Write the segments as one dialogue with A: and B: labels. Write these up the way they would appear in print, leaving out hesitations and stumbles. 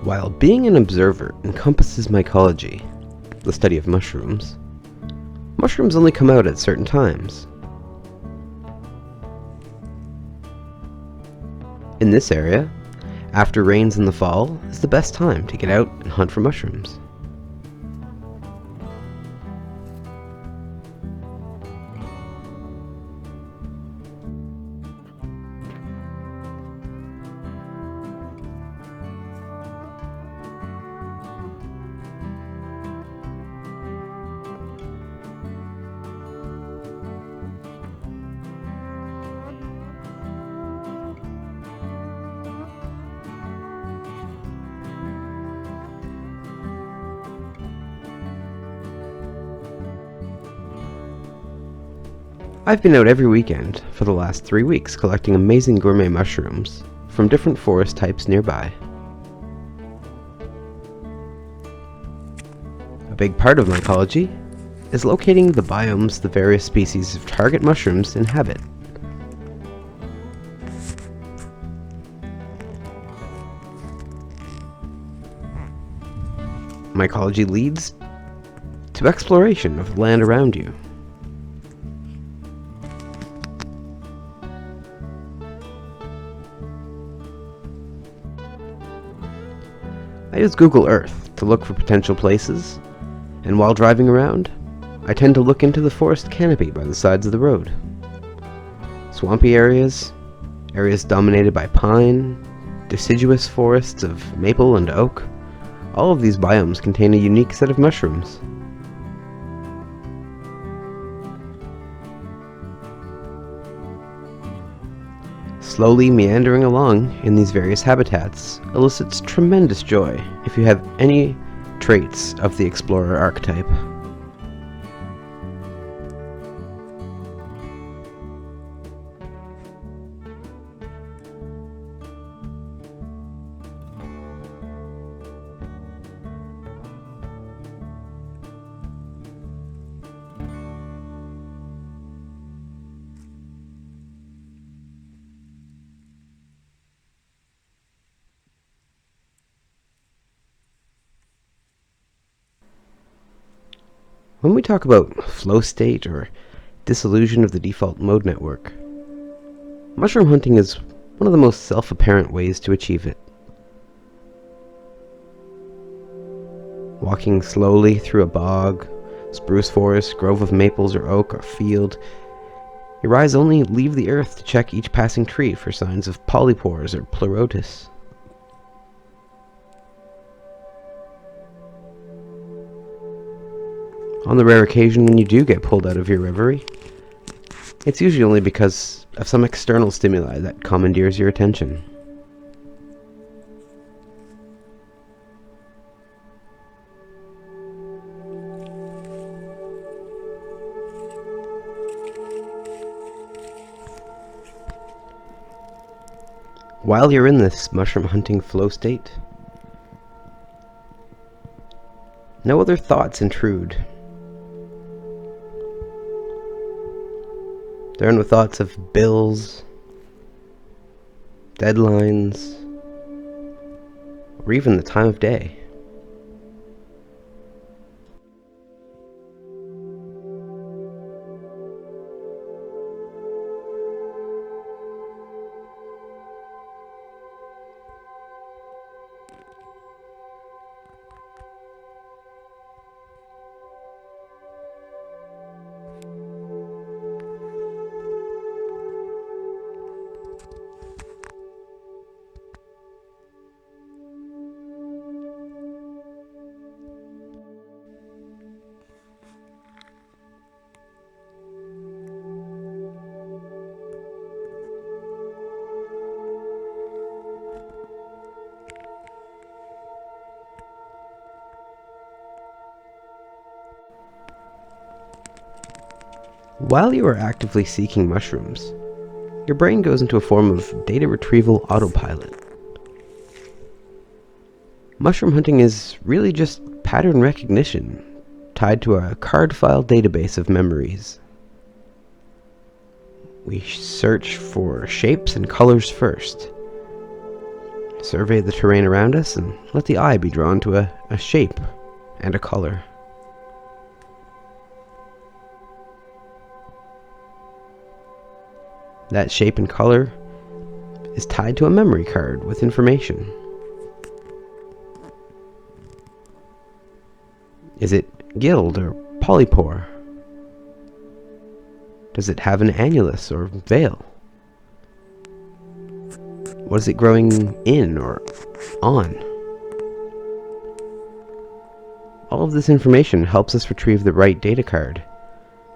A: While being an observer encompasses mycology, the study of mushrooms, mushrooms only come out at certain times. In this area, after rains in the fall is the best time to get out and hunt for mushrooms. I've been out every weekend for the last 3 weeks collecting amazing gourmet mushrooms from different forest types nearby. A big part of mycology is locating the biomes the various species of target mushrooms inhabit. Mycology leads to exploration of the land around you. I use Google Earth to look for potential places, and while driving around, I tend to look into the forest canopy by the sides of the road. Swampy areas, areas dominated by pine, deciduous forests of maple and oak, all of these biomes contain a unique set of mushrooms. Slowly meandering along in these various habitats elicits tremendous joy if you have any traits of the explorer archetype. When we talk about flow state or dissolution of the default mode network, mushroom hunting is one of the most self-apparent ways to achieve it. Walking slowly through a bog, spruce forest, grove of maples or oak, or field, your eyes only leave the earth to check each passing tree for signs of polypores or pleurotus. On the rare occasion when you do get pulled out of your reverie, it's usually only because of some external stimuli that commandeers your attention. While you're in this mushroom hunting flow state, no other thoughts intrude. There are no thoughts of bills, deadlines, or even the time of day. While you are actively seeking mushrooms, your brain goes into a form of data retrieval autopilot. Mushroom hunting is really just pattern recognition, tied to a card file database of memories. We search for shapes and colors first, Survey the terrain around us and let the eye be drawn to a shape and a color. That shape and color is tied to a memory card with information. Is it gilled or polypore? Does it have an annulus or veil? What is it growing in or on? All of this information helps us retrieve the right data card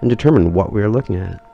A: and determine what we are looking at.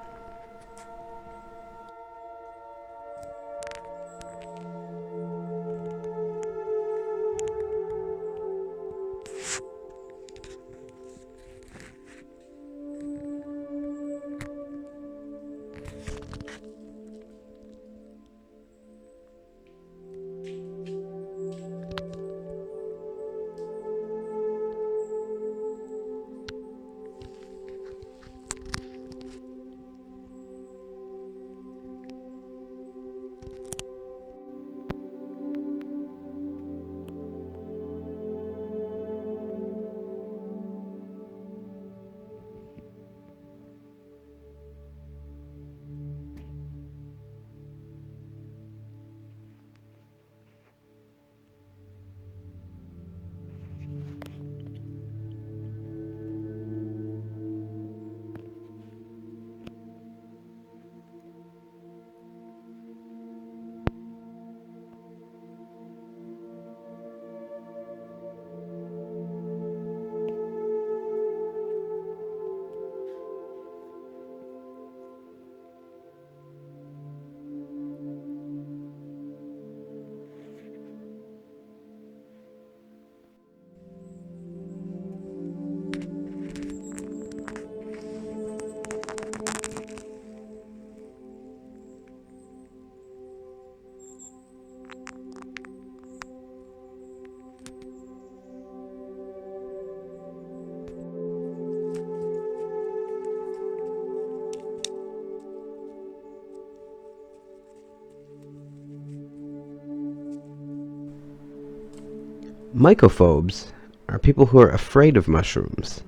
A: Mycophobes are people who are afraid of mushrooms.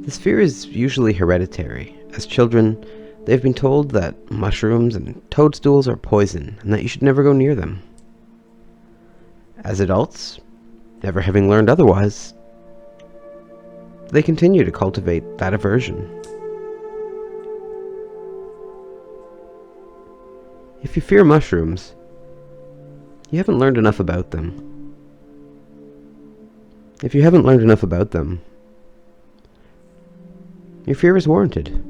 A: This fear is usually hereditary. As children, they've been told that mushrooms and toadstools are poison and that you should never go near them. As adults, never having learned otherwise, they continue to cultivate that aversion. If you fear mushrooms, you haven't learned enough about them. If you haven't learned enough about them, your fear is warranted.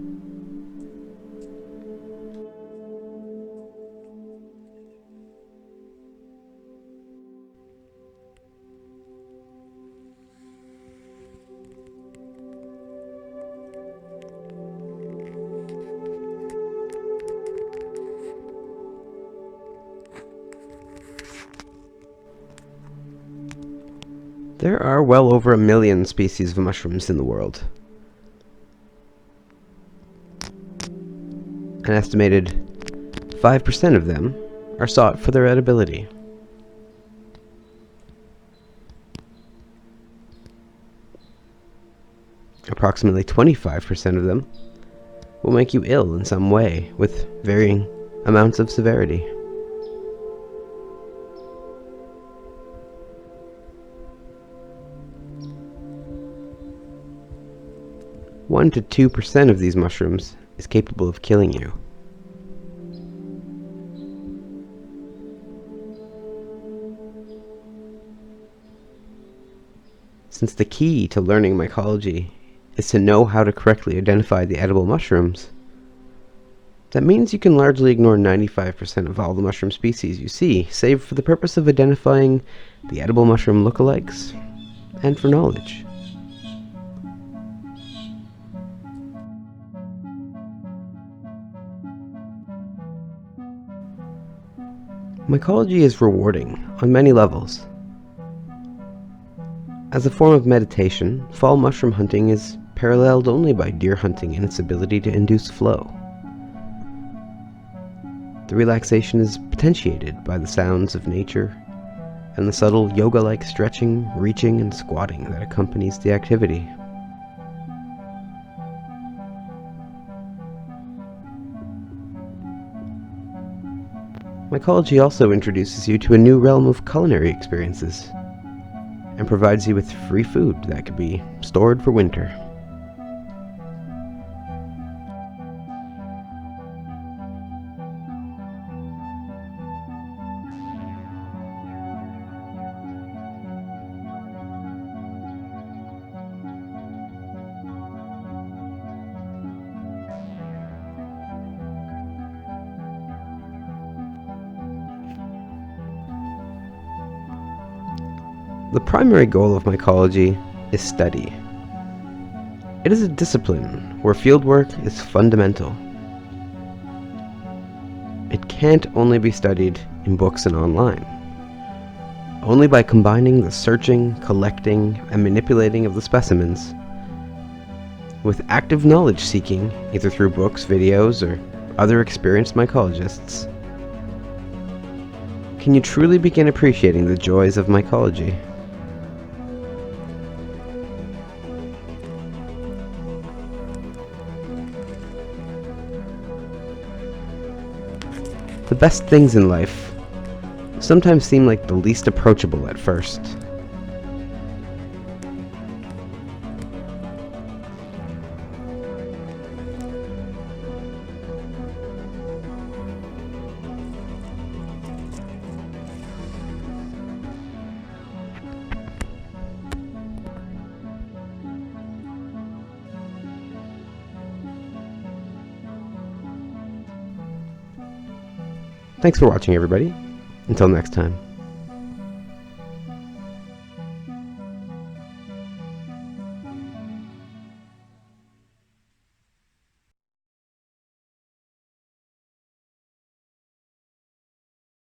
A: There are well over 1 million species of mushrooms in the world. An estimated 5% of them are sought for their edibility. Approximately 25% of them will make you ill in some way, with varying amounts of severity. One to 2% of these mushrooms is capable of killing you. Since the key to learning mycology is to know how to correctly identify the edible mushrooms, that means you can largely ignore 95% of all the mushroom species you see, save for the purpose of identifying the edible mushroom lookalikes and for knowledge. Mycology is rewarding on many levels. As a form of meditation, fall mushroom hunting is paralleled only by deer hunting in its ability to induce flow. The relaxation is potentiated by the sounds of nature and the subtle yoga-like stretching, reaching, and squatting that accompanies the activity. Mycology also introduces you to a new realm of culinary experiences and provides you with free food that could be stored for winter. The primary goal of mycology is study. It is a discipline where fieldwork is fundamental. It can't only be studied in books and online. Only by combining the searching, collecting, and manipulating of the specimens with active knowledge seeking, either through books, videos, or other experienced mycologists, can you truly begin appreciating the joys of mycology. The best things in life sometimes seem like the least approachable at first. Thanks for watching, everybody. Until next time.